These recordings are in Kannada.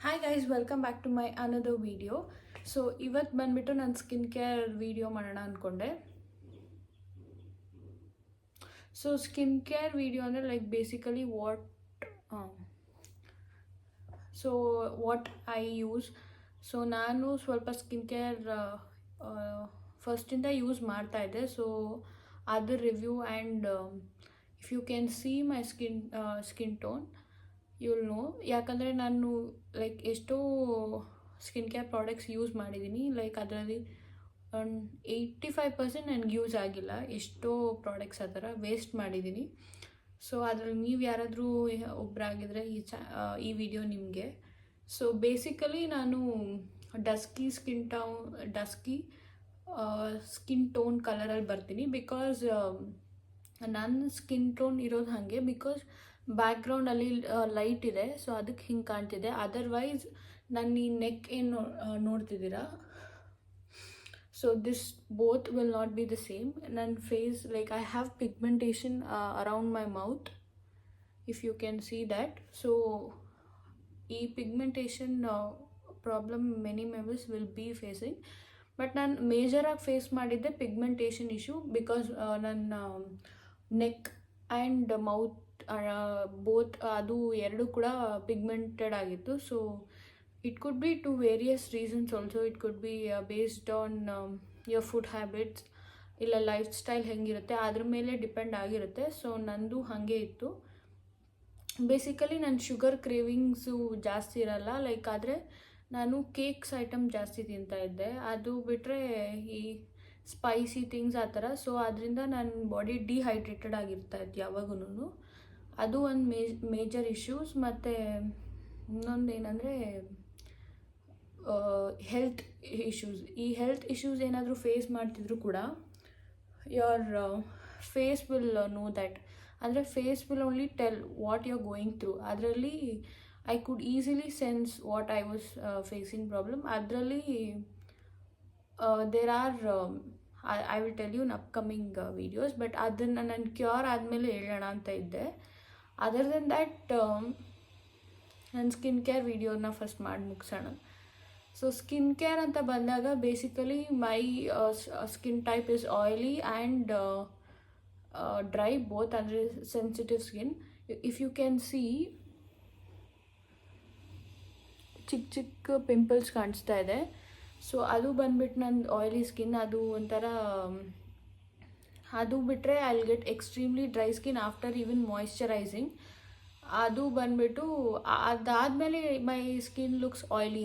Hi guys, welcome back to my another video. So ಇವತ್ತು ಬಂದ್ಬಿಟ್ಟು ನಾನು ಸ್ಕಿನ್ ಕೇರ್ ವಿಡಿಯೋ ಮಾಡೋಣ ಅಂದ್ಕೊಂಡೆ. ಸೊ ಸ್ಕಿನ್ ಕೇರ್ ವಿಡಿಯೋ ಅಂದರೆ like basically what I use. So ನಾನು ಸ್ವಲ್ಪ ಸ್ಕಿನ್ ಕೇರ್ ಫಸ್ಟಿಂದ ಯೂಸ್ ಮಾಡ್ತಾಯಿದ್ದೆ. ಸೊ ಅದರ review and if you can see my skin tone you'll know. ಯಾಕಂದರೆ ನಾನು ಲೈಕ್ ಎಷ್ಟೋ ಸ್ಕಿನ್ ಕೇರ್ ಪ್ರಾಡಕ್ಟ್ಸ್ ಯೂಸ್ ಮಾಡಿದ್ದೀನಿ. ಲೈಕ್ ಅದರಲ್ಲಿ 85% ನನಗೆ ಯೂಸ್ ಆಗಿಲ್ಲ. ಎಷ್ಟೋ ಪ್ರಾಡಕ್ಟ್ಸ್ ಆ ಥರ ವೇಸ್ಟ್ ಮಾಡಿದ್ದೀನಿ. ಸೊ ಅದರಲ್ಲಿ ನೀವು ಯಾರಾದರೂ ಒಬ್ಬರಾಗಿದ್ದರೆ ಈ ವಿಡಿಯೋ ನಿಮಗೆ. ಸೊ ಬೇಸಿಕಲಿ ನಾನು ಡಸ್ಕಿ ಸ್ಕಿನ್ ಟೋನ್ ಕಲರಲ್ಲಿ ಬರ್ತೀನಿ. ಬಿಕಾಸ್ ನನ್ನ ಸ್ಕಿನ್ ಟೋನ್ ಇರೋದು ಹಾಗೆ. ಬಿಕಾಸ್ ಬ್ಯಾಕ್ಗ್ರೌಂಡಲ್ಲಿ ಲೈಟ್ ಇದೆ, ಸೊ ಅದಕ್ಕೆ ಹಿಂಗೆ ಕಾಣ್ತಿದೆ. ಅದರ್ವೈಸ್ ನನ್ನ ಈ ನೆಕ್ ಏನು ನೋಡ್ತಿದ್ದೀರಾ, so this both will not be the same. ನನ್ನ face like I have pigmentation around my mouth, if you can see that. So ಈ pigmentation problem many members will be facing. But ನಾನು ಮೇಜರಾಗಿ ಫೇಸ್ ಮಾಡಿದ್ದೆ ಪಿಗ್ಮೆಂಟೇಷನ್ ಇಶ್ಯೂ. ಬಿಕಾಸ್ ನನ್ನ ನೆಕ್ ಆ್ಯಂಡ್ ಮೌತ್ ಬೋತ್ ಅದು ಎರಡು ಕೂಡ ಪಿಗ್ಮೆಂಟೆಡ್ ಆಗಿತ್ತು. So it could be to various reasons also. It could be based on your food habits, ಇಲ್ಲ ಲೈಫ್ ಸ್ಟೈಲ್ ಹೆಂಗಿರುತ್ತೆ ಅದ್ರ ಮೇಲೆ ಡಿಪೆಂಡ್ ಆಗಿರುತ್ತೆ. ಸೊ ನಂದು ಹಾಗೆ ಇತ್ತು. ಬೇಸಿಕಲಿ ನನ್ನ ಶುಗರ್ ಕ್ರೇವಿಂಗ್ಸು ಜಾಸ್ತಿ ಇರಲ್ಲ. ಲೈಕ್ ಆದರೆ ನಾನು ಕೇಕ್ಸ್ ಐಟಮ್ ಜಾಸ್ತಿ ತಿಂತಾಯಿದ್ದೆ. ಅದು ಬಿಟ್ಟರೆ ಈ ಸ್ಪೈಸಿ ಥಿಂಗ್ಸ್ ಆ ಥರ. ಸೊ ಅದರಿಂದ ನನ್ನ ಬಾಡಿ ಡಿಹೈಡ್ರೇಟೆಡ್ ಆಗಿರ್ತಾಯಿತ್ತು ಯಾವಾಗೂ. ಅದು ಒಂದು ಮೇಜರ್ ಇಶ್ಯೂಸ್. ಮತ್ತು ಇನ್ನೊಂದು ಏನಂದರೆ ಹೆಲ್ತ್ ಇಶ್ಯೂಸ್. ಈ ಹೆಲ್ತ್ ಇಶ್ಯೂಸ್ ಏನಾದರೂ ಫೇಸ್ ಮಾಡ್ತಿದ್ರು ಕೂಡ your face will know that. ಅಂದರೆ face will only tell what you are going through. ಅದರಲ್ಲಿ I could easily sense what I was facing problem. ಅದರಲ್ಲಿ there are I will tell you in upcoming videos. But ಅದನ್ನು ನಾನು ಕ್ಯೂರ್ ಆದಮೇಲೆ ಹೇಳೋಣ ಅಂತ ಇದ್ದೆ. ಅದರ್ ದೆನ್ ದ್ಯಾಟ್ ನನ್ನ ಸ್ಕಿನ್ ಕೇರ್ ವಿಡಿಯೋನ ಫಸ್ಟ್ ಮಾಡಿ ಮುಗಿಸೋಣ. ಸೊ ಸ್ಕಿನ್ ಕೇರ್ ಅಂತ ಬಂದಾಗ basically my skin type is oily and dry both. ಅಂದರೆ sensitive skin. If you can see ಚಿಕ್ಕ ಚಿಕ್ಕ ಪಿಂಪಲ್ಸ್ ಕಾಣಿಸ್ತಾ ಇದೆ. ಸೊ ಅದು ಬಂದ್ಬಿಟ್ಟು ನನ್ನ ಆಯಿಲಿ ಸ್ಕಿನ್. ಅದು ಒಂಥರ ಅದು ಬಿಟ್ಟರೆ I will get extremely dry skin after even moisturising. ಅದು ಬಂದ್ಬಿಟ್ಟು ಅದಾದಮೇಲೆ ಮೈ ಸ್ಕಿನ್ ಲುಕ್ಸ್ ಆಯಿಲಿ.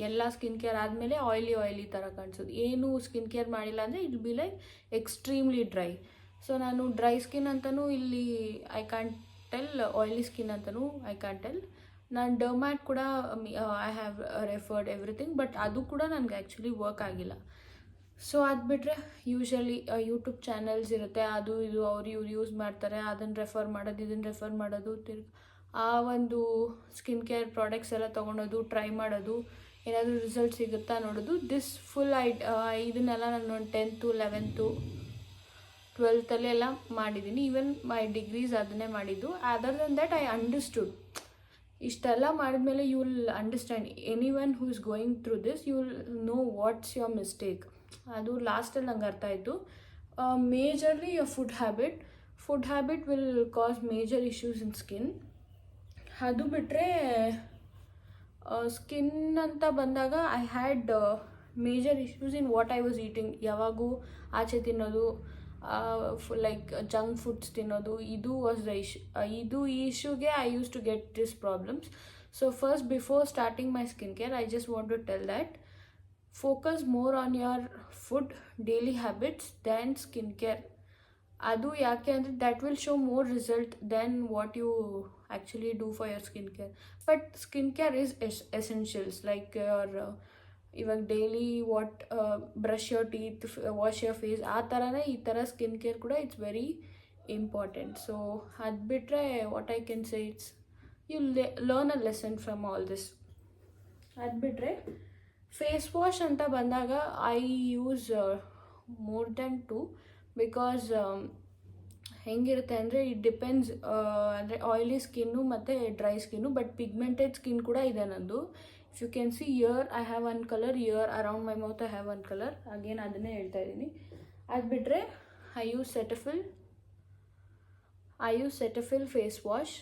ಎಲ್ಲ ಸ್ಕಿನ್ ಕೇರ್ ಆದಮೇಲೆ ಆಯಿಲಿ ಥರ ಕಾಣಿಸೋದು. ಏನು ಸ್ಕಿನ್ ಕೇರ್ ಮಾಡಿಲ್ಲ ಅಂದರೆ it be like extremely dry. So ನಾನು ಡ್ರೈ ಸ್ಕಿನ್ ಅಂತಲೂ ಇಲ್ಲಿ I can't tell, oily skin ಅಂತಲೂ ಐ ಕ್ಯಾಂಟ್ ಟೆಲ್. ನಾನು ಡರ್ಮ್ಯಾಟ್ ಕೂಡ I have referred everything. But ಅದು ಕೂಡ ನನಗೆ ಆ್ಯಕ್ಚುಲಿ ವರ್ಕ್ ಆಗಿಲ್ಲ. ಸೊ ಅದು ಬಿಟ್ಟರೆ ಯೂಶ್ವಲಿ ಯೂಟ್ಯೂಬ್ ಚಾನಲ್ಸ್ ಇರುತ್ತೆ, ಅದು ಇದು ಅವ್ರು ಇವ್ರು ಯೂಸ್ ಮಾಡ್ತಾರೆ. ಅದನ್ನು ರೆಫರ್ ಮಾಡೋದು, ಇದನ್ನು ರೆಫರ್ ಮಾಡೋದು, ಆ ಒಂದು ಸ್ಕಿನ್ ಕೇರ್ ಪ್ರಾಡಕ್ಟ್ಸ್ ಎಲ್ಲ ತೊಗೊಳೋದು, ಟ್ರೈ ಮಾಡೋದು, ಏನಾದರೂ ರಿಸಲ್ಟ್ ಸಿಗುತ್ತಾ ನೋಡೋದು. ದಿಸ್ ಫುಲ್ ಇದನ್ನೆಲ್ಲ ನಾನು 10th 11th 12th ಎಲ್ಲ ಮಾಡಿದ್ದೀನಿ. ಈವನ್ ಮೈ ಡಿಗ್ರೀಸ್ ಅದನ್ನೇ ಮಾಡಿದ್ದು. Other than that I understood. ಇಷ್ಟೆಲ್ಲ ಮಾಡಿದ್ಮೇಲೆ you will understand. Anyone who is going through this, you will know what's your mistake. ಅದು ಲಾಸ್ಟಲ್ಲಿ ನಂಗೆ ಅರ್ಥ ಆಯಿತು. Majorly your food habit will cause major issues in skin. ಅದು ಬಿಟ್ಟರೆ ಸ್ಕಿನ್ ಅಂತ ಬಂದಾಗ I had major issues in what I was eating. ಯಾವಾಗೂ ಆಚೆ ತಿನ್ನೋದು, ಲೈಕ್ ಜಂಕ್ ಫುಡ್ಸ್ ತಿನ್ನೋದು, ಇದು ವಾಸ್ ದ ಇಶ್ಯೂ. ಈ ಇಶ್ಯೂಗೆ I use to get this problems. So first before starting my skin care I just want to tell that focus more on your food daily habits than skin care. ಅದು ಯಾಕೆ ಅಂದರೆ that will show more result then what you actually do for your skin care. But skin care is essentials. Like ಇವಾಗ daily brush your teeth, wash your face, ಆ ಥರನೇ ಈ ಥರ ಸ್ಕಿನ್ ಕೇರ್ ಕೂಡ ಇಟ್ಸ್ ವೆರಿ ಇಂಪಾರ್ಟೆಂಟ್. ಸೊ ಅದು ಬಿಟ್ಟರೆ what I can say it's you learn a lesson from all this. ಅದು ಬಿಟ್ಟರೆ ಫೇಸ್ ವಾಶ್ ಅಂತ ಬಂದಾಗ I use more than 2. Because ಹೆಂಗಿರುತ್ತೆ ಅಂದರೆ ಇಟ್ ಡಿಪೆಂಡ್ಸ್, ಅಂದರೆ ಆಯಿಲಿ ಸ್ಕಿನ್ನು ಮತ್ತು dry skin, but pigmented skin ಕೂಡ ಇದೆ ನಂದು. If you can see here I have one colour, here around my mouth I have one colour, again ಅದನ್ನೇ ಹೇಳ್ತಾ ಇದ್ದೀನಿ. ಅದು ಬಿಟ್ಟರೆ I use Cetaphil face wash.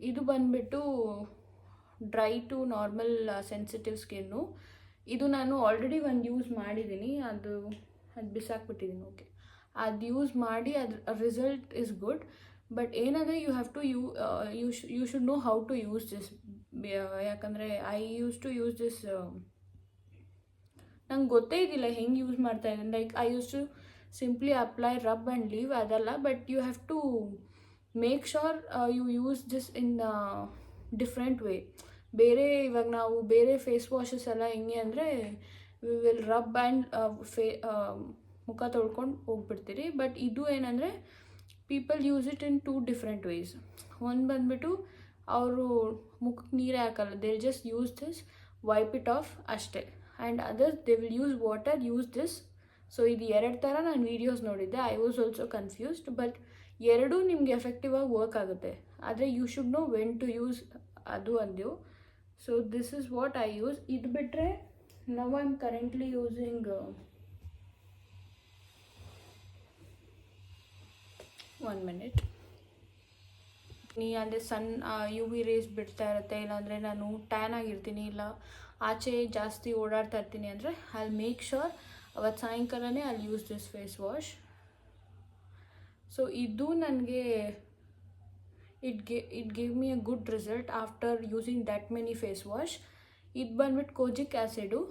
ಇದು ಬಂದುಬಿಟ್ಟು dry to normal sensitive skin. ಇದು ನಾನು ಆಲ್ರೆಡಿ ಒಂದು ಯೂಸ್ ಮಾಡಿದ್ದೀನಿ, ಅದು ಬಿಸಾಕ್ಬಿಟ್ಟಿದ್ದೀನಿ. ಓಕೆ, ಅದು ಯೂಸ್ ಮಾಡಿ ಅದ್ರ ರಿಸಲ್ಟ್ ಇಸ್ ಗುಡ್. ಬಟ್ ಏನಂದರೆ you have to you should know how to use this. ಯಾಕಂದರೆ I use to use this, ನಂಗೆ ಗೊತ್ತೇ ಇದ್ದಿಲ್ಲ ಹೆಂಗೆ ಯೂಸ್ ಮಾಡ್ತಾ ಇದ್ದೀನಿ. Like I use to simply apply, rub and leave, ಅದಲ್ಲ. But you have to make sure you use this in different way. ಇವಾಗ ನಾವು ಬೇರೆ ಫೇಸ್ ವಾಶಸ್ ಎಲ್ಲ ಹೆಂಗೆ ಅಂದರೆ ವಿ ವಿಲ್ ರಬ್ ಆ್ಯಂಡ್ ಮುಖ ತೊಳ್ಕೊಂಡು ಹೋಗ್ಬಿಡ್ತೀರಿ. ಬಟ್ ಇದು ಏನಂದರೆ people use it in 2 different ways. ಒಂದು ಬಂದುಬಿಟ್ಟು ಅವರು ಮುಖಕ್ಕೆ ನೀರೇ ಹಾಕಲ್ಲ, they just use this, wipe it off ಅಷ್ಟೇ. And others they will use water, use this. So ಇದು 2 ಥರ ನಾನು ವೀಡಿಯೋಸ್ ನೋಡಿದ್ದೆ. I was also confused. But ಎರಡೂ ನಿಮಗೆ ಎಫೆಕ್ಟಿವ್ ಆಗಿ ವರ್ಕ್ ಆಗುತ್ತೆ, ಆದರೆ you should know when to use, ಅದು ಅಂದೆವು. So this is what I use. ಇದು ಬಿಟ್ಟರೆ now I am currently using 1 minute. ಅಂದರೆ ಯು ವಿ ರೇಸ್ ಬಿಡ್ತಾ ಇರುತ್ತೆ, ಇಲ್ಲಾಂದರೆ ನಾನು ಟ್ಯಾನ್ ಆಗಿರ್ತೀನಿ, ಇಲ್ಲ ಆಚೆ ಜಾಸ್ತಿ ಓಡಾಡ್ತಾ ಇರ್ತೀನಿ ಅಂದರೆ ಐ ಮೇಕ್ ಶೋರ್ ಅವತ್ತು ಸಾಯಂಕಾಲನೇ I use this face wash. So ಇದು ನನಗೆ it gave me a good result after using that many face wash. ಇದು ಬಂದ್ಬಿಟ್ಟು kojic acid.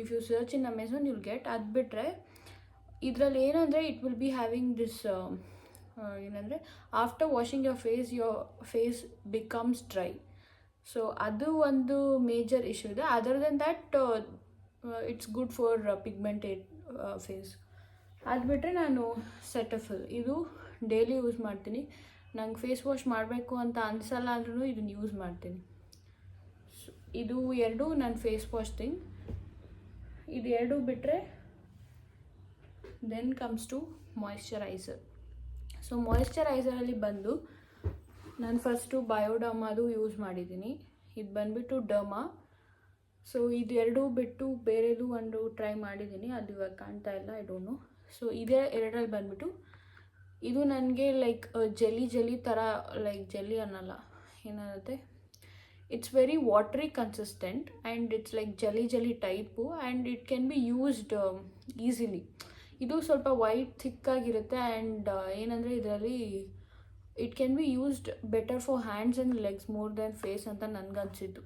If you search in Amazon you'll get. ಅದು ಬಿಟ್ಟರೆ ಇದರಲ್ಲಿ ಏನಂದರೆ it will be having this, ಏನಂದರೆ after washing your face becomes dry. So ಅದು ಒಂದು ಮೇಜರ್ ಇಶ್ಯೂ ಇದೆ. Other than that it's good for pigmented face. ಅದು ಬಿಟ್ಟರೆ ನಾನು ಸೆಟಫಿಲ್ ಇದು ಡೈಲಿ ಯೂಸ್ ಮಾಡ್ತೀನಿ. ನಂಗೆ ಫೇಸ್ ವಾಶ್ ಮಾಡಬೇಕು ಅಂತ ಅನಿಸಲ್ಲ ಅಂದ್ರೂ ಇದನ್ನು ಯೂಸ್ ಮಾಡ್ತೀನಿ. ಇದು 2 ನನ್ನ ಫೇಸ್ ವಾಶ್ ಥಿಂಗ್. ಇದು 2 ಬಿಟ್ಟರೆ then comes to moisturiser. So ಮಾಯಿಶ್ಚರೈಸರಲ್ಲಿ ಬಂದು ನಾನು ಫಸ್ಟು ಬಯೋಡರ್ಮಾದು ಯೂಸ್ ಮಾಡಿದ್ದೀನಿ. ಇದು ಬಂದುಬಿಟ್ಟು ಡರ್ಮಾ. ಸೊ ಇದು 2 ಬಿಟ್ಟು ಬೇರೆದು ಒಂದು ಟ್ರೈ ಮಾಡಿದ್ದೀನಿ, ಅದು ಇವಾಗ ಕಾಣ್ತಾ ಇಲ್ಲ, ಐ ಡೋಂಟ್ ನೋ. ಸೊ ಇದೇ 2ರಲ್ಲಿ ಬಂದುಬಿಟ್ಟು ಇದು ನನಗೆ ಲೈಕ್ ಜೆಲಿ ಥರ, ಲೈಕ್ ಜೆಲ್ಲಿ ಅನ್ನಲ್ಲ, ಏನಾಗುತ್ತೆ, it's very watery consistent and it's like jelly type and it can be used easily. ಇದು ಸ್ವಲ್ಪ ವೈಟ್ ಥಿಕ್ಕಾಗಿರುತ್ತೆ ಆ್ಯಂಡ್ ಏನಂದರೆ ಇದರಲ್ಲಿ it can be used better for hands and legs more than face ಅಂತ ನನಗನ್ಸಿದ್ದು.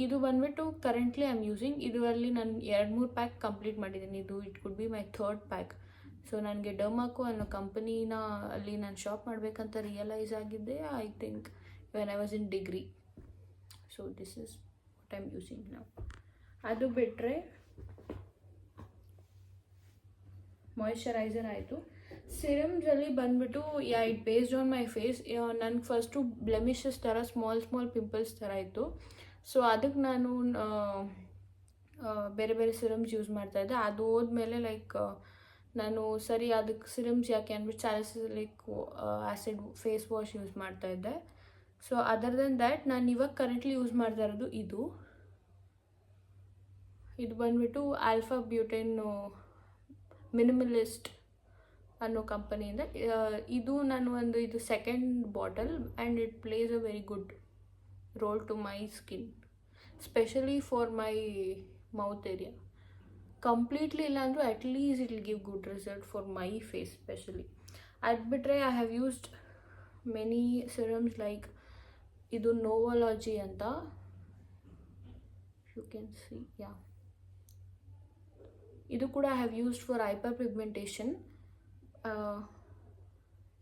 ಇದು ಬಂದುಬಿಟ್ಟು ಕರೆಂಟ್ಲಿ ಐ ಆಮ್ ಯೂಸಿಂಗ್. ಇದರಲ್ಲಿ ನಾನು 2-3 ಪ್ಯಾಕ್ ಕಂಪ್ಲೀಟ್ ಮಾಡಿದ್ದೀನಿ. It could be my 3rd pack. So ನನಗೆ ಡರ್ಮಾಕೋ ಅನ್ನೋ ಕಂಪನಿನ ಅಲ್ಲಿ ನಾನು ಶಾಪ್ ಮಾಡಬೇಕಂತ ರಿಯಲೈಸ್ ಆಗಿದ್ದೆ, I think when I was in degree. So this is what I am using ನಾವು. ಅದು ಬಿಟ್ಟರೆ ಮಾಯಿಶ್ಚರೈಸರ್ ಆಯಿತು. ಸಿರಮ್ಸಲ್ಲಿ ಬಂದುಬಿಟ್ಟು it based on my face. ನನಗೆ ಫಸ್ಟು ಬ್ಲೆಮಿಷಸ್ ಥರ ಸ್ಮಾಲ್ ಪಿಂಪಲ್ಸ್ ಥರ ಇತ್ತು. ಸೊ ಅದಕ್ಕೆ ನಾನು ಬೇರೆ ಸಿರಮ್ಸ್ ಯೂಸ್ ಮಾಡ್ತಾಯಿದ್ದೆ. ಅದು ಹೋದ್ಮೇಲೆ ಲೈಕ್ ನಾನು ಸರಿ ಅದಕ್ಕೆ ಸಿರಮ್ಸ್ ಯಾಕೆ ಅಂದ್ಬಿಟ್ಟು salicylic acid face wash use ಮಾಡ್ತಾಯಿದ್ದೆ. ಸೊ ಅದರ್ ದೆನ್ ದ್ಯಾಟ್ ನಾನು ಇವಾಗ ಕರೆಂಟ್ಲಿ ಯೂಸ್ ಮಾಡ್ತಾ ಇರೋದು ಇದು ಬಂದುಬಿಟ್ಟು ಆಲ್ಫಾ ಬ್ಯೂಟೆನ್ ಮಿನಿಮಲಿಸ್ಟ್ ಅನ್ನೋ ಕಂಪನಿಯಿಂದ. ಇದು 2nd bottle and it plays a very good role to my skin, specially for my mouth area. Completely ಇಲ್ಲ ಅಂದರೂ at least it will give good result for my face specially. ಅದು ಬಿಟ್ಟರೆ I have used many serums like ಇದು ನೋವಾಲಜಿ ಅಂತ, ಯು ಕ್ಯಾನ್ ಸಿ, ಯಾ, ಇದು ಕೂಡ I have used for hyperpigmentation.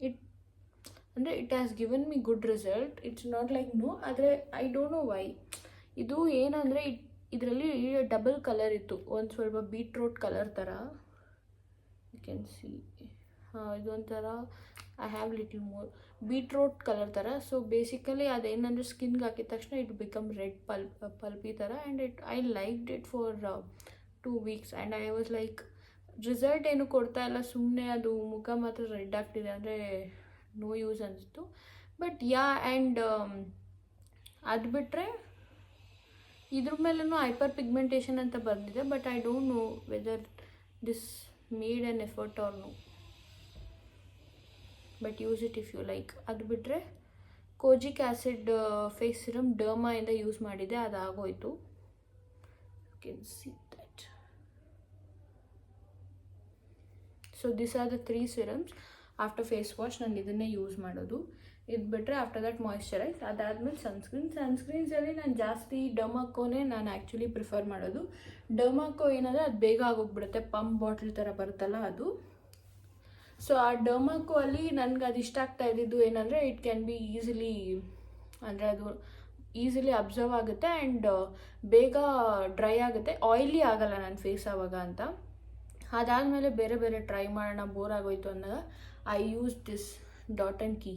It has given me good result. It's not like no, ಆದರೆ ಐ ಡೋಂಟ್ ನೋ ವೈ. ಇದು ಏನಂದರೆ ಇದರಲ್ಲಿ ಡಬಲ್ ಕಲರ್ ಇತ್ತು, ಒಂದು ಸ್ವಲ್ಪ ಬೀಟ್ರೋಟ್ ಕಲರ್ ಥರ, ಯು ಕ್ಯಾನ್ ಸಿ. ಇದೊಂಥರ I have little more beetroot colour ಥರ. ಸೊ ಬೇಸಿಕಲಿ ಅದೇನಂದರೆ ಸ್ಕಿನ್ಗೆ ಹಾಕಿದ ತಕ್ಷಣ ಇಟ್ ಬಿಕಮ್ ರೆಡ್ ಪಲ್ಪಿ ಥರ and I liked it for 2 weeks and I was like result ಏನು ಕೊಡ್ತಾ ಇಲ್ಲ, ಸುಮ್ಮನೆ ಅದು ಮುಖ ಮಾತ್ರ ರೆಡ್ ಆಗ್ತಿದೆ, ಅಂದರೆ ನೋ ಯೂಸ್ ಅನಿಸ್ತು. ಬಟ್ ಯಾ ಆ್ಯಂಡ್ ಅದು ಬಿಟ್ಟರೆ ಇದ್ರ ಮೇಲೂ ಹೈಪರ್ ಪಿಗ್ಮೆಂಟೇಷನ್ ಅಂತ ಬಂದಿದೆ, but I don't know whether this made an effort or no, but use it if you like. ಅದು ಬಿಟ್ಟರೆ ಕೋಜಿಕ್ ಆ್ಯಸಿಡ್ ಫೇಸ್ ಸಿರಮ್ ಡರ್ಮಾಯಿಂದ ಯೂಸ್ ಮಾಡಿದೆ, ಅದಾಗೋಯ್ತು. You can see that. So this are the 3 serums. After face wash ನಾನು ಇದನ್ನೇ ಯೂಸ್ ಮಾಡೋದು. ಇದು ಬಿಟ್ಟರೆ ಆಫ್ಟರ್ ದಟ್ ಮಾಯಿಶ್ಚರೈಸ್, ಅದಾದಮೇಲೆ ಸನ್ಸ್ಕ್ರೀನ್ಸಲ್ಲಿ ನಾನು ಜಾಸ್ತಿ ಡರ್ಮಾಕೋನೇ ನಾನು ಆ್ಯಕ್ಚುಲಿ ಪ್ರಿಫರ್ ಮಾಡೋದು. ಡರ್ಮಾಕೋ ಏನಂದರೆ ಅದು ಬೇಗ ಆಗೋಗ್ಬಿಡುತ್ತೆ, ಪಂಪ್ ಬಾಟ್ಲ್ ಥರ ಬರುತ್ತಲ್ಲ ಅದು. ಸೊ ಆ ಡರ್ಮಾಕೋ ಅಲ್ಲಿ ನನಗೆ ಅದು ಇಷ್ಟ ಆಗ್ತಾ ಇದ್ದಿದ್ದು ಏನಂದರೆ ಇಟ್ ಕ್ಯಾನ್ ಬಿ ಈಸಿಲಿ, ಅಂದರೆ ಅದು ಈಸಿಲಿ ಅಬ್ಸರ್ವ್ ಆಗುತ್ತೆ ಆ್ಯಂಡ್ ಬೇಗ ಡ್ರೈ ಆಗುತ್ತೆ, ಆಯಿಲಿ ಆಗಲ್ಲ ನನ್ನ ಫೇಸ್ ಆವಾಗ ಅಂತ. ಅದಾದಮೇಲೆ ಬೇರೆ ಬೇರೆ ಟ್ರೈ ಮಾಡೋಣ, ಬೋರ್ ಆಗೋಯ್ತು ಅಂದಾಗ I use this Dot and Key.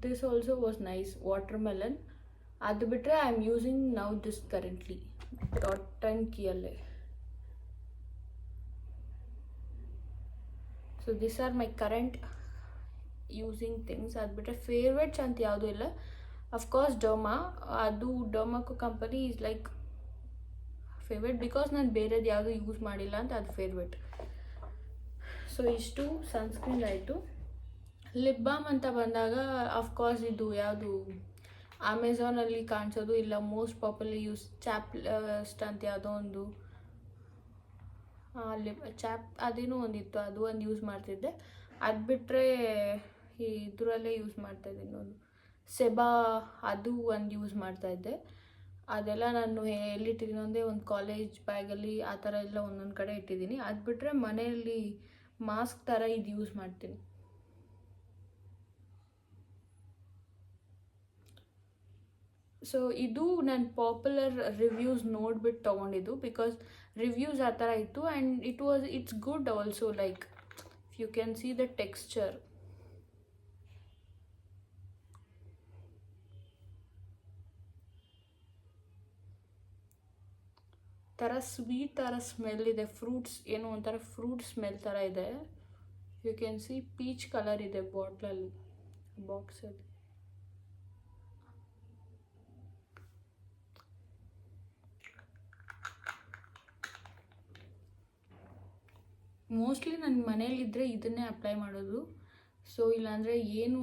This also was nice, watermelon. ಅದು ಬಿಟ್ಟರೆ I am using now this currently Dot and ಕೀಯಲ್ಲೇ. So this are my current using things. ಅದು ಬಿಟ್ಟರೆ ಫೇವ್ರೆಟ್ಸ್ ಅಂತ ಯಾವುದೂ ಇಲ್ಲ. ಅಫ್ಕೋರ್ಸ್ ಡರ್ಮಾ, ಅದು Dermaco company is like favourite because ನಾನು ಬೇರೆದು ಯಾವುದೂ ಯೂಸ್ ಮಾಡಿಲ್ಲ ಅಂತ ಅದು ಫೇವ್ರೆಟ್. ಸೊ ಇಷ್ಟು ಸನ್ಸ್ಕ್ರೀನ್ ಆಯಿತು. ಲಿಪ್ ಬಾಮ್ ಅಂತ ಬಂದಾಗ ಅಫ್ಕೋರ್ಸ್ ಇದು ಯಾವುದು ಅಮೆಝಾನಲ್ಲಿ ಕಾಣಿಸೋದು, ಇಲ್ಲ ಮೋಸ್ಟ್ ಪಾಪ್ಯುಲರ್ ಯೂಸ್ ಚಾಪ್ಲಿಸ್ಟ್ ಅಂತ ಯಾವುದೋ ಒಂದು ಅದೇನೋ ಒಂದಿತ್ತು, ಅದು ಒಂದು ಯೂಸ್ ಮಾಡ್ತಿದ್ದೆ. ಅದು ಬಿಟ್ಟರೆ ಇದರಲ್ಲೇ ಯೂಸ್ ಮಾಡ್ತಾಯಿದ್ದೀನಿ ಒಂದು ಸೆಬಾ, ಅದು ಒಂದು ಯೂಸ್ ಮಾಡ್ತಾಯಿದ್ದೆ. ಅದೆಲ್ಲ ನಾನು ಎಲ್ಲಿಟ್ಟಿದ್ದೀನಿ ಅಂದರೆ ಒಂದು ಕಾಲೇಜ್ ಬ್ಯಾಗಲ್ಲಿ ಆ ಥರ ಎಲ್ಲ ಒಂದೊಂದು ಕಡೆ ಇಟ್ಟಿದ್ದೀನಿ. ಅದು ಬಿಟ್ಟರೆ ಮನೆಯಲ್ಲಿ ಮಾಸ್ಕ್ ಥರ ಇದು ಯೂಸ್ ಮಾಡ್ತೀನಿ. ಸೊ ಇದು ನಾನು ಪಾಪ್ಯುಲರ್ ರಿವ್ಯೂಸ್ ನೋಡಿಬಿಟ್ಟು ತೊಗೊಂಡಿದ್ದು, ಬಿಕಾಸ್ ರಿವ್ಯೂಸ್ ಆ ಥರ ಇತ್ತು and it's good also, like you can see the texture. ಥರ ಸ್ವೀಟ್ ಥರ ಸ್ಮೆಲ್ ಇದೆ, ಫ್ರೂಟ್ಸ್ ಏನೋ ಒಂಥರ ಫ್ರೂಟ್ ಸ್ಮೆಲ್ ಥರ ಇದೆ. You can see peach colour ಇದೆ ಬಾಟ್ಲಲ್ಲಿ, ಬಾಕ್ಸಲ್ಲಿ. ಮೋಸ್ಟ್ಲಿ ನನ್ನ ಮನೇಲಿದ್ದರೆ ಇದನ್ನೇ ಅಪ್ಲೈ ಮಾಡೋದು. ಸೊ ಇಲ್ಲಾಂದರೆ ಏನು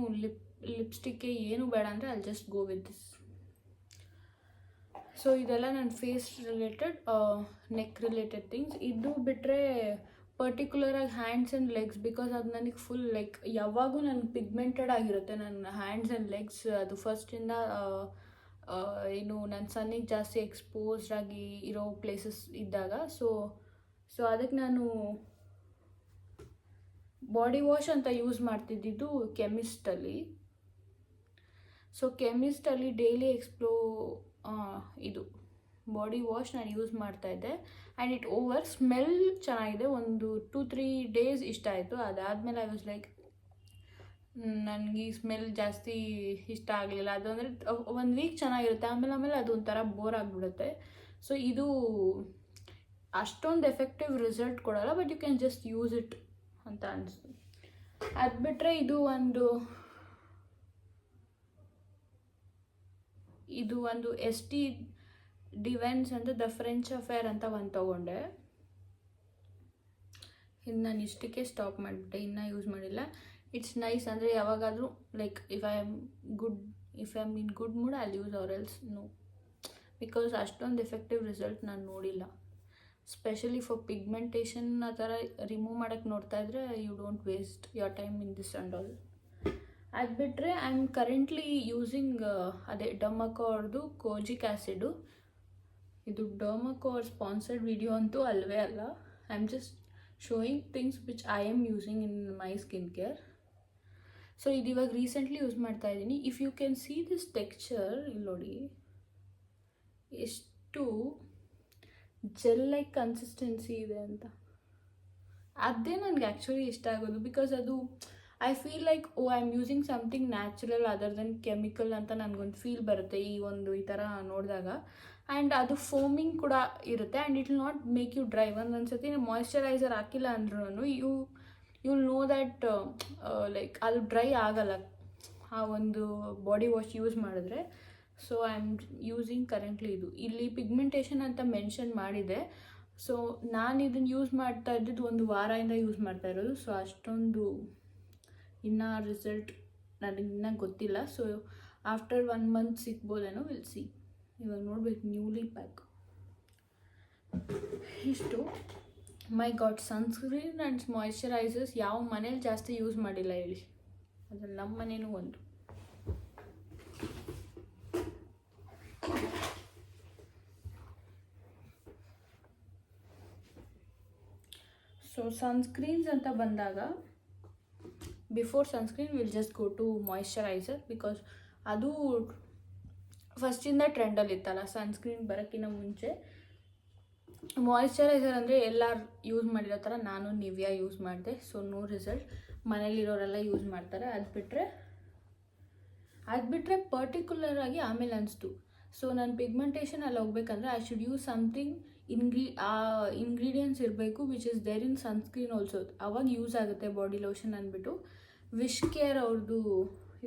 ಲಿಪ್ಸ್ಟಿಕ್ಕೆ ಏನು ಬೇಡ ಅಂದರೆ I'll just go with this. So ಇದೆಲ್ಲ ನನ್ನ face related, neck related things. ಇದು ಬಿಟ್ಟರೆ ಪರ್ಟಿಕ್ಯುಲರಾಗಿ ಹ್ಯಾಂಡ್ಸ್ ಆ್ಯಂಡ್ ಲೆಗ್ಸ್, ಬಿಕಾಸ್ ಅದು ನನಗೆ ಫುಲ್ ಲೈಕ್ ಯಾವಾಗೂ ನನಗೆ ಪಿಗ್ಮೆಂಟೆಡ್ ಆಗಿರುತ್ತೆ ನನ್ನ ಹ್ಯಾಂಡ್ಸ್ ಆ್ಯಂಡ್ ಲೆಗ್ಸ್. ಅದು ಫಸ್ಟಿಂದ ಏನು ನನ್ನ ಸನ್ನಿಗೆ ಜಾಸ್ತಿ ಎಕ್ಸ್ಪೋಸ್ಡ್ ಆಗಿ ಇರೋ ಪ್ಲೇಸಸ್ ಇದ್ದಾಗ. ಸೊ ಅದಕ್ಕೆ ನಾನು ಬಾಡಿ ವಾಶ್ ಅಂತ ಯೂಸ್ ಮಾಡ್ತಿದ್ದಿದ್ದು ಕೆಮಿಸ್ಟಲ್ಲಿ. ಸೊ ಕೆಮಿಸ್ಟಲ್ಲಿ ಡೈಲಿ ಇದು ಬಾಡಿ ವಾಶ್ ನಾನು ಯೂಸ್ ಮಾಡ್ತಾಯಿದ್ದೆ ಆ್ಯಂಡ್ ಇಟ್ ಓವರ್ ಸ್ಮೆಲ್ ಚೆನ್ನಾಗಿದೆ. ಒಂದು 2-3 ಡೇಸ್ ಇಷ್ಟ ಆಯಿತು. ಅದಾದಮೇಲೆ ಐ ವಾಸ್ ಲೈಕ್ ನನಗೆ ಈ ಸ್ಮೆಲ್ ಜಾಸ್ತಿ ಇಷ್ಟ ಆಗಲಿಲ್ಲ. ಅದು ಅಂದರೆ 1 ವೀಕ್ ಚೆನ್ನಾಗಿರುತ್ತೆ, ಆಮೇಲೆ ಅದು ಒಂಥರ ಬೋರ್ ಆಗಿಬಿಡುತ್ತೆ. ಸೊ ಇದು ಅಷ್ಟೊಂದು ಎಫೆಕ್ಟಿವ್ ರಿಸಲ್ಟ್ ಕೊಡೋಲ್ಲ, but you can just use it ಅಂತ ಅನಿಸ್ತು. ಅದು ಬಿಟ್ಟರೆ ಇದು ಒಂದು ST ಡಿವೆನ್ಸ್ ಅಂತ ದ ಫ್ರೆಂಚ್ ಅಫೇರ್ ಅಂತ ಒಂದು ತೊಗೊಂಡೆ. ಇದು ನಾನು ಇಷ್ಟಕ್ಕೆ ಸ್ಟಾಪ್ ಮಾಡಿಬಿಟ್ಟೆ, ಇನ್ನೂ ಯೂಸ್ ಮಾಡಿಲ್ಲ. ಇಟ್ಸ್ ನೈಸ್, ಅಂದರೆ ಯಾವಾಗಾದರೂ like if I am in good mood I use or else no, because ಅಷ್ಟೊಂದು ಎಫೆಕ್ಟಿವ್ ರಿಸಲ್ಟ್ ನಾನು ನೋಡಿಲ್ಲ. ಸ್ಪೆಷಲಿ ಫಾರ್ ಪಿಗ್ಮೆಂಟೇಷನ್ ಆ ಥರ ರಿಮೂವ್ ಮಾಡೋಕ್ಕೆ ನೋಡ್ತಾ ಇದ್ದರೆ you don't waste your time in this and all. ಅದು ಬಿಟ್ಟರೆ ಐ ಆಮ್ ಕರೆಂಟ್ಲಿ ಯೂಸಿಂಗ್ ಅದೇ ಡರ್ಮಾಕೋ ಅವ್ರದ್ದು ಕೋಜಿಕ್ ಆ್ಯಸಿಡು. ಇದು ಡರ್ಮಾಕೋ ಅವ್ರ ಸ್ಪಾನ್ಸರ್ಡ್ ವಿಡಿಯೋ ಅಂತೂ ಅಲ್ಲವೇ ಅಲ್ಲ. I am just showing things which I am using in my skin care. So ಇದು ಇವಾಗ ರೀಸೆಂಟ್ಲಿ ಯೂಸ್ ಮಾಡ್ತಾ ಇದ್ದೀನಿ. If you can see this texture, ಇಲ್ಲಿ ನೋಡಿ ಎಷ್ಟು ಜೆಲ್ ಲೈಕ್ ಕನ್ಸಿಸ್ಟೆನ್ಸಿ ಇದೆ ಅಂತ. ಅದೇ ನನಗೆ ಆ್ಯಕ್ಚುಲಿ ಇಷ್ಟ ಆಗೋದು, ಬಿಕಾಸ್ ಅದು I feel like I am using something natural other than chemical ಅಂತ ನನಗೊಂದು ಫೀಲ್ ಬರುತ್ತೆ ಈ ಥರ ನೋಡಿದಾಗ. ಆ್ಯಂಡ್ ಅದು ಫೋಮಿಂಗ್ ಕೂಡ ಇರುತ್ತೆ and it will not make you dry. ಒಂದೊಂದು ಸತಿ ಮಾಯಿಶ್ಚರೈಸರ್ ಹಾಕಿಲ್ಲ ಅಂದ್ರೂ you will know that like ಅದು ಡ್ರೈ ಆಗಲ್ಲ ಆ ಒಂದು ಬಾಡಿ ವಾಶ್ ಯೂಸ್ ಮಾಡಿದ್ರೆ. So I am using currently ಇದು. ಇಲ್ಲಿ ಪಿಗ್ಮೆಂಟೇಷನ್ ಅಂತ ಮೆನ್ಷನ್ ಮಾಡಿದೆ. ಸೊ ನಾನು ಇದನ್ನು ಯೂಸ್ ಮಾಡ್ತಾ ಇದ್ದಿದ್ದು 1 ವಾರದಿಂದ ಯೂಸ್ ಮಾಡ್ತಾ ಇರೋದು. ಸೊ ಅಷ್ಟೊಂದು ಇನ್ನೂ ರಿಸಲ್ಟ್ ನನಗಿನ್ನೂ ಗೊತ್ತಿಲ್ಲ. ಸೊ ಆಫ್ಟರ್ 1 ಮಂತ್ ಸಿಗ್ಬೋದೇನೋ, ವಿಲ್ ಸಿ. ಇವಾಗ ನೋಡ್ಬೇಕು, ನ್ಯೂಲಿ ಪ್ಯಾಕ್ ಇಷ್ಟು. My God, sunscreen and moisturisers ಯಾವ ಮನೇಲಿ ಜಾಸ್ತಿ ಯೂಸ್ ಮಾಡಿಲ್ಲ ಹೇಳಿ? ಅದ್ರಲ್ಲಿ ನಮ್ಮ ಮನೇನೂ ಒಂದು. ಸೊ ಸನ್ಸ್ಕ್ರೀನ್ಸ್ ಅಂತ ಬಂದಾಗ before sunscreen will just go to moisturiser, because ಅದು ಫಸ್ಟಿಂದ ಟ್ರೆಂಡಲ್ಲಿ ಇತ್ತಲ್ಲ ಸನ್ಸ್ಕ್ರೀನ್ ಬರೋಕ್ಕಿಂತ ಮುಂಚೆ. ಮಾಯಿಶ್ಚರೈಸರ್ ಅಂದರೆ ಎಲ್ಲರೂ ಯೂಸ್ ಮಾಡಿರೋ ಥರ ನಾನು ನಿವಿಯಾ ಯೂಸ್ ಮಾಡಿದೆ. So no result. ಮನೇಲಿರೋರೆಲ್ಲ ಯೂಸ್ ಮಾಡ್ತಾರೆ. ಅದು ಬಿಟ್ಟರೆ ಪರ್ಟಿಕ್ಯುಲರ್ ಆಗಿ ಆಮೇಲೆ ಅನಿಸ್ತು, ಸೊ ನಾನು ಪಿಗ್ಮೆಂಟೇಷನ್ ಅಲ್ಲಿ ಹೋಗ್ಬೇಕಂದ್ರೆ I should use something ingredients ಇರಬೇಕು which is there in sunscreen also. ಅವಾಗ ಯೂಸ್ ಆಗುತ್ತೆ ಬಾಡಿ ಲೋಷನ್ ಅಂದ್ಬಿಟ್ಟು ವಿಶ್ ಕೇರ್ ಅವ್ರದ್ದು,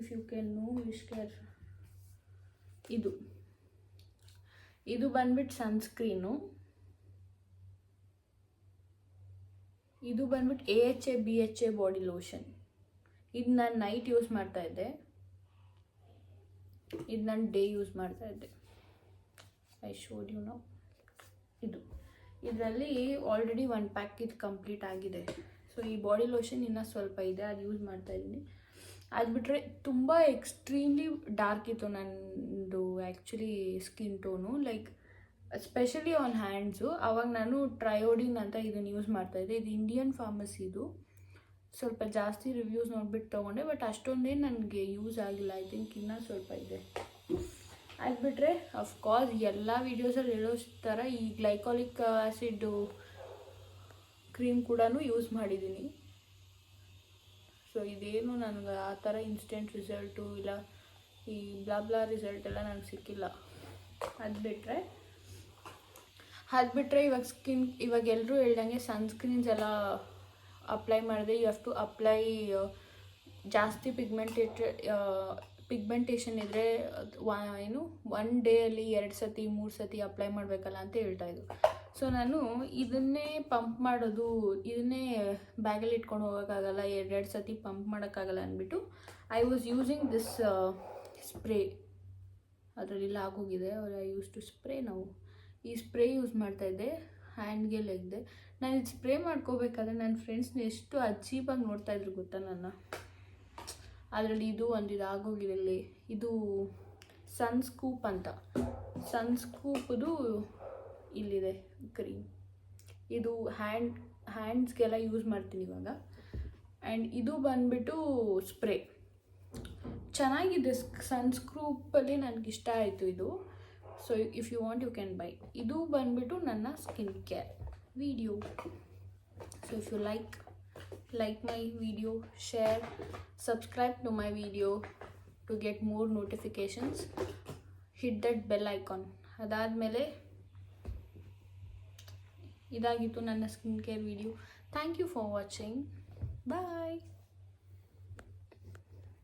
if you can no Wishcare, ಇದು ಬಂದ್ಬಿಟ್ಟು ಸನ್ಸ್ಕ್ರೀನು. ಇದು ಬಂದ್ಬಿಟ್ಟು AHA BHA ಬಾಡಿ ಲೋಷನ್. ಇದು ನಾನು ನೈಟ್ ಯೂಸ್ ಮಾಡ್ತಾ ಇದ್ದೆ, ಇದು ನಾನು ಡೇ ಯೂಸ್ ಮಾಡ್ತಾ ಇದ್ದೆ. I showed you know. ಇದರಲ್ಲಿ ಆಲ್ರೆಡಿ 1 ಪ್ಯಾಕ್ ಇದು ಕಂಪ್ಲೀಟ್ ಆಗಿದೆ. ಸೊ ಈ ಬಾಡಿ ಲೋಷನ್ ಇನ್ನೂ ಸ್ವಲ್ಪ ಇದೆ, ಅದು ಯೂಸ್ ಮಾಡ್ತಾ ಇದ್ದೀನಿ. ಅದು ಬಿಟ್ಟರೆ ತುಂಬ ಎಕ್ಸ್ಟ್ರೀಮ್ಲಿ ಡಾರ್ಕ್ ಇತ್ತು ನನ್ನದು actually skin tone, like specially on hands. ಆವಾಗ ನಾನು ಟ್ರಯೋಡಿನ್ ಅಂತ ಇದನ್ನು ಯೂಸ್ ಮಾಡ್ತಾಯಿದ್ದೆ. ಇದು ಇಂಡಿಯನ್ ಫಾರ್ಮಸಿದು. ಸ್ವಲ್ಪ ಜಾಸ್ತಿ ರಿವ್ಯೂಸ್ ನೋಡ್ಬಿಟ್ಟು ತೊಗೊಂಡೆ, ಬಟ್ ಅಷ್ಟೊಂದೇನು ನನಗೆ ಯೂಸ್ ಆಗಿಲ್ಲ. ಐ ಥಿಂಕ್ ಇನ್ನೂ ಸ್ವಲ್ಪ ಇದೆ. ಅದು ಬಿಟ್ಟರೆ ಅಫ್ಕೋರ್ಸ್ ಎಲ್ಲ ವೀಡಿಯೋಸಲ್ಲಿ ಹೇಳೋ ಥರ ಈ ಗ್ಲೈಕಾಲಿಕ್ ಆ್ಯಸಿಡ್ಡು ಕ್ರೀಮ್ ಕೂಡ ಯೂಸ್ ಮಾಡಿದ್ದೀನಿ. ಸೊ ಇದೇನು ನನಗೆ ಆ ಥರ ಇನ್ಸ್ಟೆಂಟ್ ರಿಸಲ್ಟು ಇಲ್ಲ ಈ ಬ್ಲಾ ರಿಸಲ್ಟ್ ಎಲ್ಲ ನನಗೆ ಸಿಕ್ಕಿಲ್ಲ. ಅದು ಬಿಟ್ಟರೆ ಇವಾಗ ಎಲ್ಲರೂ ಹೇಳ್ದಂಗೆ ಸನ್ಸ್ಕ್ರೀನ್ಸ್ ಎಲ್ಲ ಅಪ್ಲೈ ಮಾಡಿದ್ರೆ ಯು ಹ್ಯಾವ್ ಟು ಅಪ್ಲೈ ಜಾಸ್ತಿ ಪಿಗ್ಮೆಂಟೇಷನ್ ಇದ್ದರೆ 1 ಡೇಯಲ್ಲಿ 2 ಸತಿ 3 ಸತಿ ಅಪ್ಲೈ ಮಾಡಬೇಕಲ್ಲ ಅಂತ ಹೇಳ್ತಾಯಿದ್ರು. ಸೊ ನಾನು ಇದನ್ನೇ ಪಂಪ್ ಮಾಡೋದು, ಇದನ್ನೇ ಬ್ಯಾಗಲ್ಲಿ ಇಟ್ಕೊಂಡು ಹೋಗೋಕ್ಕಾಗಲ್ಲ, 2 ಸತಿ ಪಂಪ್ ಮಾಡೋಕ್ಕಾಗಲ್ಲ ಅಂದ್ಬಿಟ್ಟು I was using this spray. ಅದರಲ್ಲಿಲ್ಲ ಆಗೋಗಿದೆ. I use to spray. ನಾವು ಈ ಸ್ಪ್ರೇ ಯೂಸ್ ಮಾಡ್ತಾಯಿದ್ದೆ ಹ್ಯಾಂಡ್ಗೆ, ಲೆಗ್ದೆ. ನಾನು ಇದು ಸ್ಪ್ರೇ ಮಾಡ್ಕೋಬೇಕಾದ್ರೆ ನನ್ನ ಫ್ರೆಂಡ್ಸ್ನ ಎಷ್ಟು ಅಜೀಬಾಗಿ ನೋಡ್ತಾಯಿದ್ರು ಗೊತ್ತಾ ನನ್ನ. ಅದರಲ್ಲಿ ಇದು ಆಗೋಗಿರಲಿ. ಇದು ಸನ್ಸ್ಕೂಪ್ ಅಂತ, ಸನ್ಸ್ಕೂಪ್ದು ಇಲ್ಲಿದೆ ಕ್ರೀಮ್. ಇದು ಹ್ಯಾಂಡ್ಸ್ಗೆಲ್ಲ ಯೂಸ್ ಮಾಡ್ತೀನಿ ಇವಾಗ. ಆ್ಯಂಡ್ ಇದು ಬಂದ್ಬಿಟ್ಟು ಸ್ಪ್ರೇ ಚೆನ್ನಾಗಿದೆ. ಸನ್ಸ್ಕ್ರೂಪಲ್ಲಿ ನನಗಿಷ್ಟ ಆಯಿತು ಇದು. So if you want you can buy. ಇದು ಬಂದ್ಬಿಟ್ಟು ನನ್ನ skin care video. So if you like my video, share, subscribe to my video to get more notifications, hit that bell icon. ಅದಾದಮೇಲೆ ಇದಾಗಿತ್ತು ನನ್ನ skin care video. Thank you for watching. Bye.